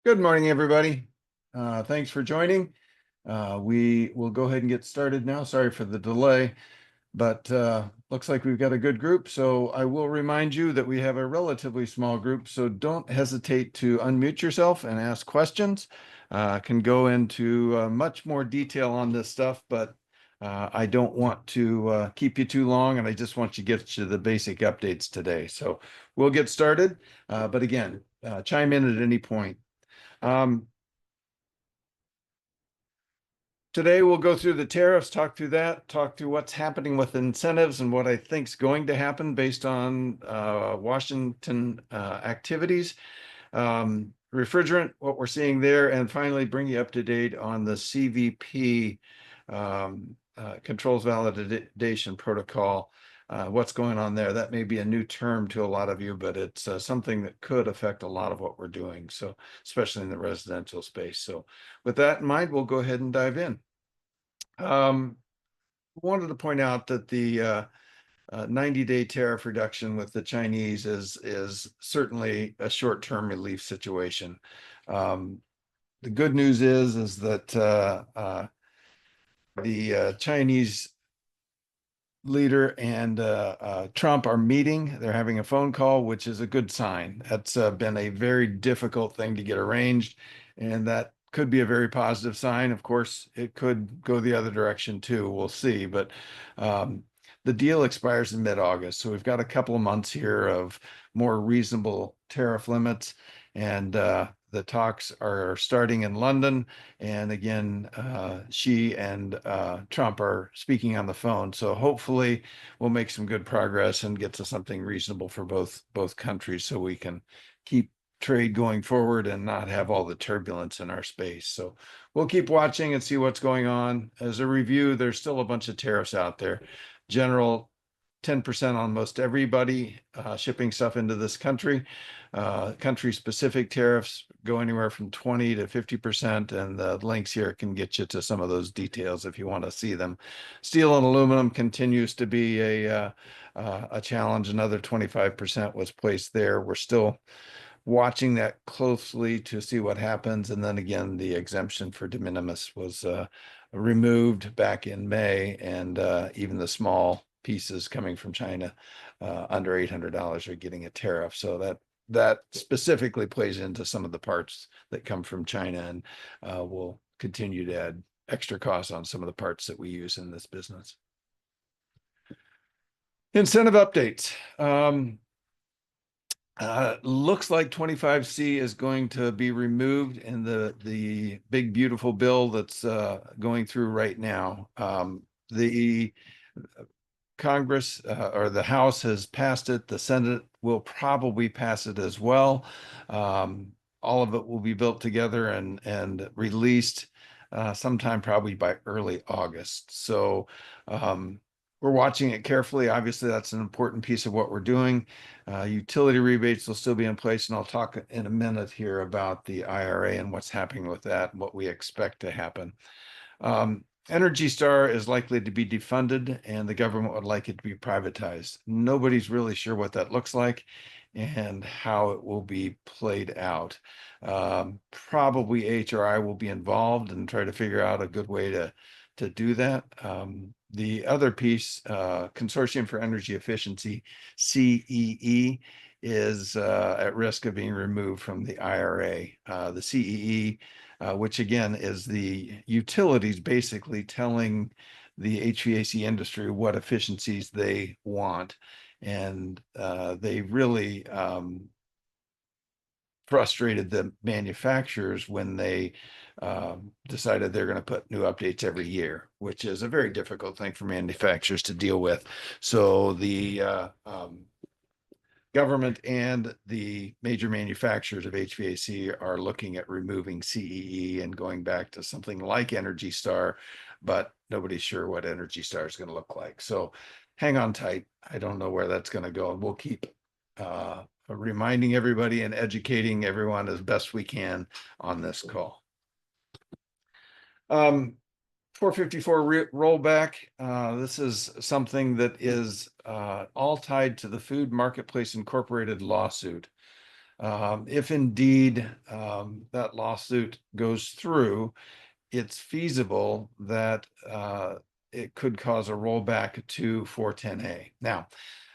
Good morning, everybody. Thanks for joining. We will go ahead and get started now. Sorry for the delay, but looks like we've got a good group. So I will remind you that we have a relatively small group, so don't hesitate to unmute yourself and ask questions. Can go into much more detail on this stuff, but I don't want to keep you too long, and I just want to get you the basic updates today. So we'll get started, but again, chime in at any point. Um, Today we'll go through the tariffs, talk through that, talk through what's happening with incentives and what I think is going to happen based on Washington activities, refrigerant, what we're seeing there, and finally bring you up to date on the CVP controls validation protocol. What's going on there? That may be a new term to a lot of you, but it's something that could affect a lot of what we're doing. So, especially in the residential space. So, with that in mind, we'll go ahead and dive in. Wanted to point out that the 90-day tariff reduction with the Chinese is certainly a short-term relief situation. The good news is that the Chinese leader and Trump are meeting. They're having a phone call, which is a good sign. That's been a very difficult thing to get arranged, and that could be a very positive sign. Of course, it could go the other direction too. We'll see. But the deal expires in mid-August, so we've got a couple of months here of more reasonable tariff limits, and the talks are starting in London. And again, Xi and Trump are speaking on the phone. So hopefully we'll make some good progress and get to something reasonable for both countries so we can keep trade going forward and not have all the turbulence in our space. So we'll keep watching and see what's going on. As a review, there's still a bunch of tariffs out there. General 10% on most everybody shipping stuff into this country. Country-specific tariffs go anywhere from 20 to 50%, and the links here can get you to some of those details if you want to see them. Steel and aluminum continues to be a challenge. Another 25% was placed there. We're still watching that closely to see what happens. And then again, the exemption for de minimis was removed back in May, and even the small pieces coming from China under $800 are getting a tariff. So that specifically plays into some of the parts that come from China, and will continue to add extra costs on some of the parts that we use in this business. Incentive updates. Looks like 25C is going to be removed in the big beautiful bill that's going through right now. The Congress or the House has passed it. The Senate will probably pass it as well. All of it will be built together and released sometime probably by early August. So we're watching it carefully. Obviously, that's an important piece of what we're doing. Utility rebates will still be in place, and I'll talk in a minute here about the IRA and what's happening with that and what we expect to happen. Energy Star is likely to be defunded, and the government would like it to be privatized. Nobody's really sure what that looks like and how it will be played out. Probably HRI will be involved and try to figure out a good way to do that. The other piece, Consortium for Energy Efficiency, CEE, is at risk of being removed from the IRA. The CEE, which again is the utilities basically telling the HVAC industry what efficiencies they want. And they really frustrated the manufacturers when they decided they're going to put new updates every year, which is a very difficult thing for manufacturers to deal with. So the government and the major manufacturers of HVAC are looking at removing CEE and going back to something like Energy Star, but nobody's sure what Energy Star is going to look like. So hang on tight. I don't know where that's going to go, and we'll keep reminding everybody and educating everyone as best we can on this call. 454 rollback. This is something that is all tied to the Food Marketplace Incorporated lawsuit. If indeed that lawsuit goes through, it's feasible that it could cause a rollback to 410A. Now,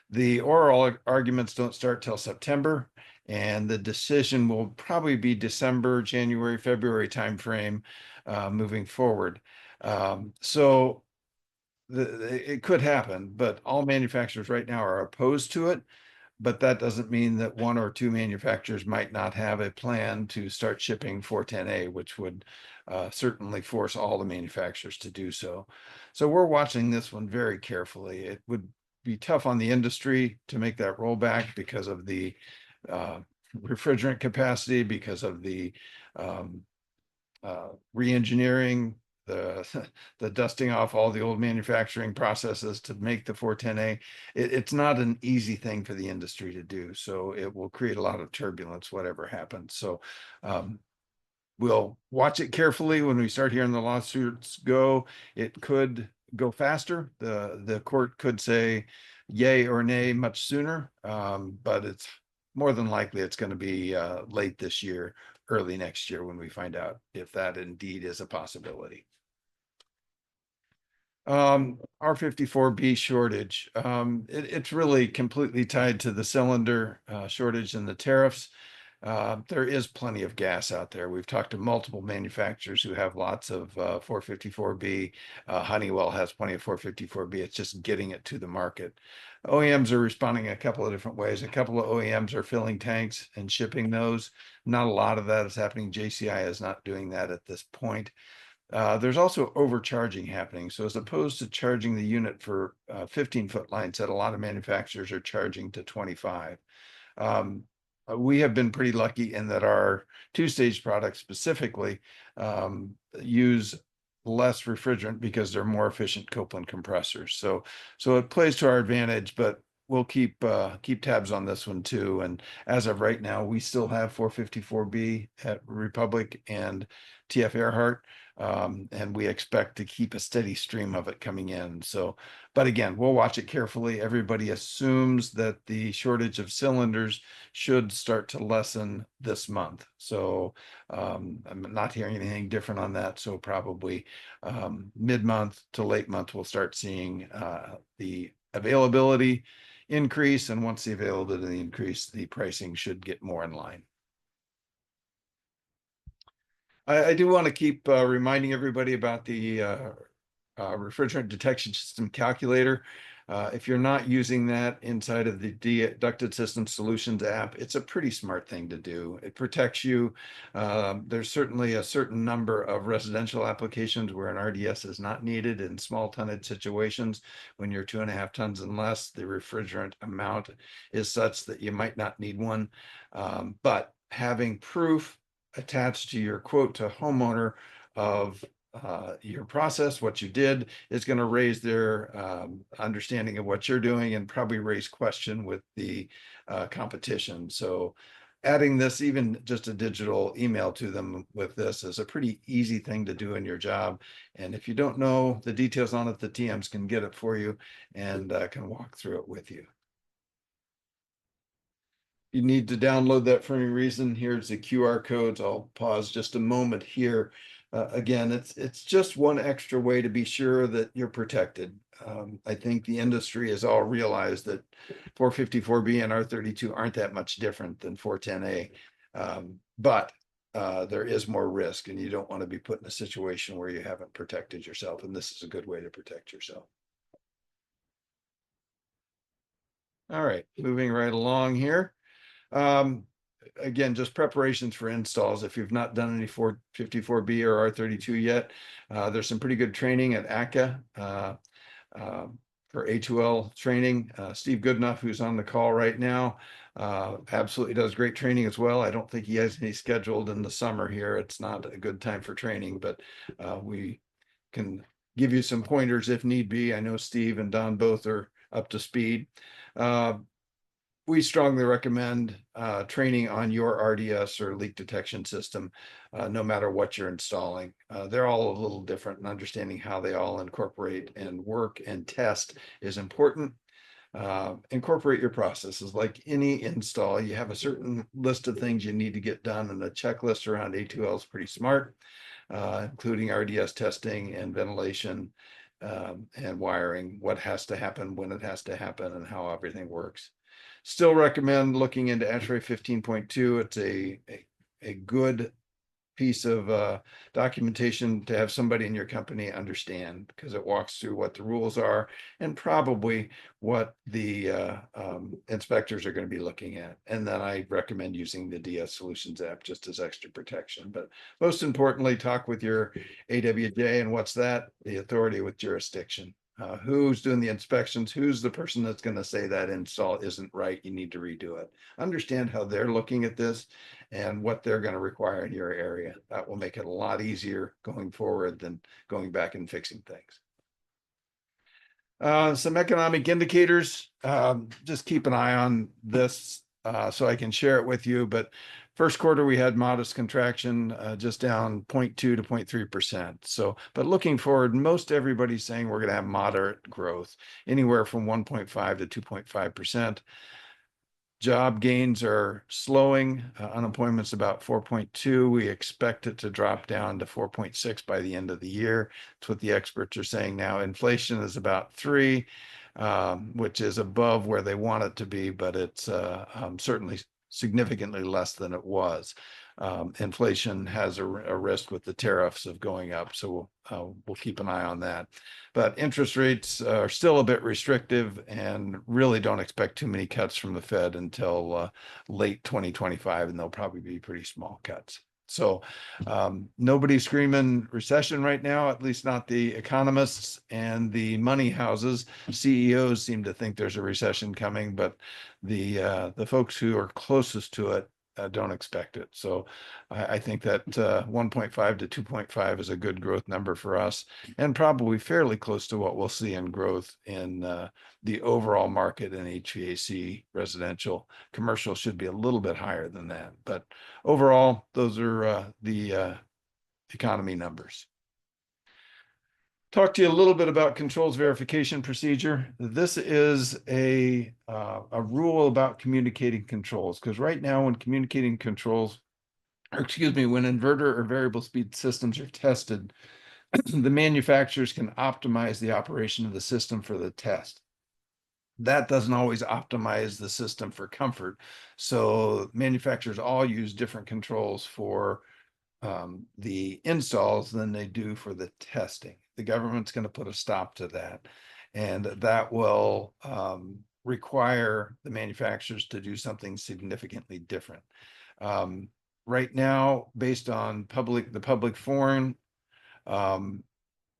the oral arguments don't start till September, and the decision will probably be December, January, February timeframe moving forward. So it could happen, but all manufacturers right now are opposed to it. But that doesn't mean that one or two manufacturers might not have a plan to start shipping 410A, which would certainly force all the manufacturers to do so. So we're watching this one very carefully. It would be tough on the industry to make that rollback because of the uh, refrigerant capacity, because of the um, re-engineering, the the dusting off all the old manufacturing processes to make the 410A. It's not an easy thing for the industry to do, so it will create a lot of turbulence, whatever happens. So um, we'll watch it carefully when we start hearing the lawsuits go. It could go faster. The court could say yay or nay much sooner, but it's more than likely it's going to be late this year, early next year when we find out if that indeed is a possibility. R54B shortage. It's really completely tied to the cylinder shortage and the tariffs. There is plenty of gas out there. We've talked to multiple manufacturers who have lots of 454B. Honeywell has plenty of 454B. It's just getting it to the market. OEMs are responding a couple of different ways. A couple of OEMs are filling tanks and shipping those. Not a lot of that is happening. JCI is not doing that at this point. There's also overcharging happening. So as opposed to charging the unit for 15-foot line set, a lot of manufacturers are charging to 25. Um, we have been pretty lucky in that our two-stage products specifically use less refrigerant because they're more efficient Copeland compressors. So it plays to our advantage, but we'll keep tabs on this one too. And as of right now, we still have 454B at Republic and TF Earhart. And we expect to keep a steady stream of it coming in. So, but again, we'll watch it carefully. Everybody assumes that the shortage of cylinders should start to lessen this month. So I'm not hearing anything different on that. So probably mid-month to late month, we'll start seeing the availability increase. And once the availability increase, the pricing should get more in line. I do want to keep reminding everybody about the refrigerant detection system calculator. If you're not using that inside of the Ducted System Solutions app, it's a pretty smart thing to do. It protects you. There's certainly a certain number of residential applications where an RDS is not needed in small tonnage situations. When you're 2.5 tons and less, the refrigerant amount is such that you might not need one. But having proof attached to your quote to homeowner of your process, what you did, is going to raise their understanding of what you're doing and probably raise question with the competition. So adding this, even just a digital email to them with this, is a pretty easy thing to do in your job. And if you don't know the details on it, the TMs can get it for you and can walk through it with you. You need to download that for any reason, here's the QR codes. I'll pause just a moment here. Again, it's just one extra way to be sure that you're protected. I think the industry has all realized that 454B and R32 aren't that much different than 410A. But there is more risk, and you don't want to be put in a situation where you haven't protected yourself, and this is a good way to protect yourself. All right, moving right along here. Um, again, just preparations for installs. If you've not done any 454B or R32 yet, there's some pretty good training at ACA for A2L training. Steve Goodenough, who's on the call right now, absolutely does great training as well. I don't think he has any scheduled in the summer here. It's not a good time for training, but we can give you some pointers if need be. I know Steve and Don both are up to speed. We strongly recommend training on your RDS or leak detection system, no matter what you're installing. They're all a little different, and understanding how they all incorporate and work and test is important. Incorporate your processes. Like any install, you have a certain list of things you need to get done, and the checklist around A2L is pretty smart, including RDS testing and ventilation, and wiring, what has to happen, when it has to happen, and how everything works. Still recommend looking into ASHRAE 15.2. It's a good piece of documentation to have somebody in your company understand, because it walks through what the rules are and probably what the inspectors are going to be looking at. And then I recommend using the DS Solutions app just as extra protection. But most importantly, talk with your AWJ. And what's that? The authority with jurisdiction. Who's doing the inspections? Who's the person that's going to say that install isn't right? You need to redo it. Understand how they're looking at this and what they're going to require in your area. That will make it a lot easier going forward than going back and fixing things. Some economic indicators. Just keep an eye on this so I can share it with you. But first quarter, we had modest contraction, just down 0.2 to 0.3%. So, but looking forward, most everybody's saying we're going to have moderate growth, anywhere from 1.5 to 2.5%. Job gains are slowing. Unemployment's about 4.2. We expect it to drop down to 4.6 by the end of the year. That's what the experts are saying now. Inflation is about 3, which is above where they want it to be, but it's certainly significantly less than it was. Inflation has a risk with the tariffs of going up, so we'll keep an eye on that. But interest rates are still a bit restrictive, and really don't expect too many cuts from the Fed until late 2025, and they'll probably be pretty small cuts. So nobody's screaming recession right now, at least not the economists and the money houses. CEOs seem to think there's a recession coming, but the folks who are closest to it don't expect it. So I think that 1.5 to 2.5 is a good growth number for us, and probably fairly close to what we'll see in growth in the overall market in HVAC. Residential. Commercial should be a little bit higher than that. But overall, those are the economy numbers. Talk to you a little bit about controls verification procedure. This is a rule about communicating controls, because right now when communicating controls, or excuse me, when inverter or variable speed systems are tested, the manufacturers can optimize the operation of the system for the test. That doesn't always optimize the system for comfort. So manufacturers all use different controls for the installs than they do for the testing. The government's going to put a stop to that, and that will require the manufacturers to do something significantly different. Right now, based on the public forum,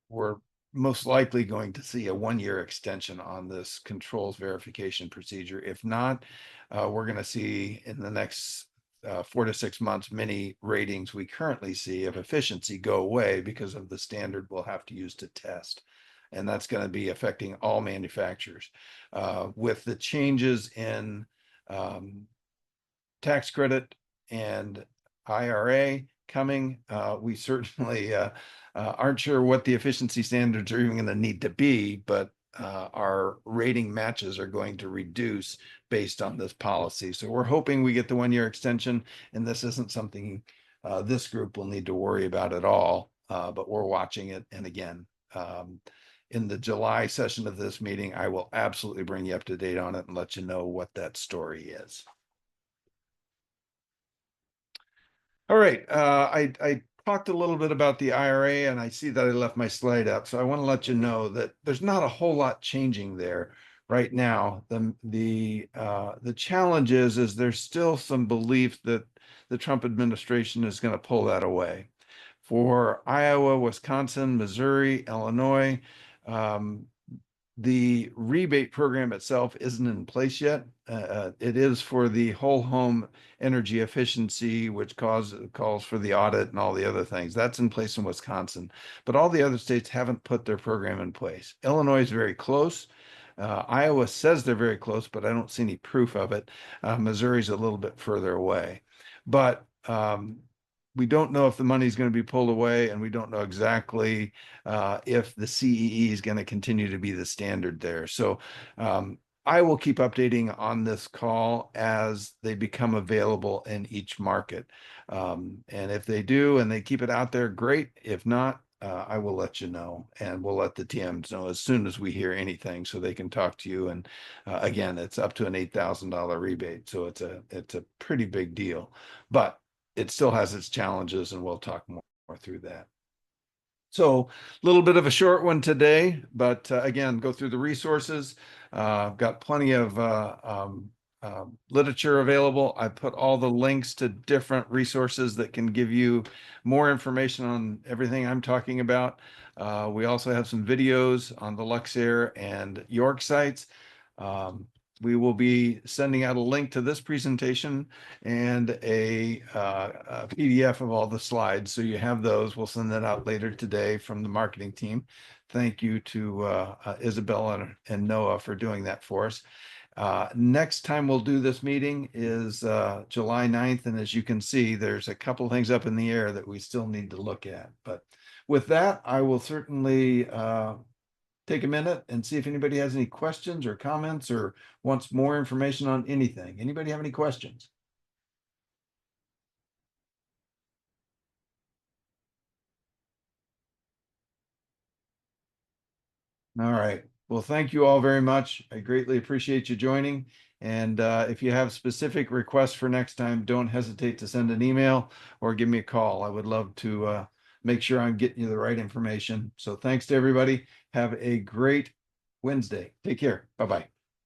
we're most likely going to see a 1-year extension on this controls verification procedure. If not, we're going to see in the next 4 to 6 months, many ratings we currently see of efficiency go away because of the standard we'll have to use to test. And that's going to be affecting all manufacturers. With the changes in tax credit and IRA coming, we certainly aren't sure what the efficiency standards are even going to need to be, but our rating matches are going to reduce based on this policy. So we're hoping we get the 1-year extension, and this isn't something this group will need to worry about at all, but we're watching it. And again, in the July session of this meeting, I will absolutely bring you up to date on it and let you know what that story is. All right, I talked a little bit about the IRA, and I see that I left my slide up. So I want to let you know that there's not a whole lot changing there right now. The challenge is there's still some belief that the Trump administration is going to pull that away. For Iowa, Wisconsin, Missouri, Illinois, the rebate program itself isn't in place yet. It is for the whole home energy efficiency, which calls for the audit and all the other things. That's in place in Wisconsin, but all the other states haven't put their program in place. Illinois is very close. Iowa says they're very close, but I don't see any proof of it. Missouri's a little bit further away, but we don't know if the money is going to be pulled away, and we don't know exactly if the CEE is going to continue to be the standard there. So I will keep updating on this call as they become available in each market. And if they do and they keep it out there, great. If not, I will let you know, and we'll let the TMs know as soon as we hear anything so they can talk to you. And again, it's up to an $8,000 rebate. So it's a pretty big deal, but it still has its challenges, and we'll talk more through that. So a little bit of a short one today, but again, go through the resources. I've got plenty of literature available. I put all the links to different resources that can give you more information on everything I'm talking about. We also have some videos on the Luxair and York sites. Um, we will be sending out a link to this presentation and a PDF of all the slides. So you have those. We'll send that out later today from the marketing team. Thank you to Isabella and Noah for doing that for us. Next time we'll do this meeting is July 9th. And as you can see, there's a couple of things up in the air that we still need to look at. But with that, I will certainly take a minute and see if anybody has any questions or comments or wants more information on anything. Anybody have any questions? All right. Well, thank you all very much. I greatly appreciate you joining. And if you have specific requests for next time, don't hesitate to send an email or give me a call. I would love to make sure I'm getting you the right information. So thanks to everybody. Have a great Wednesday. Take care. Bye-bye.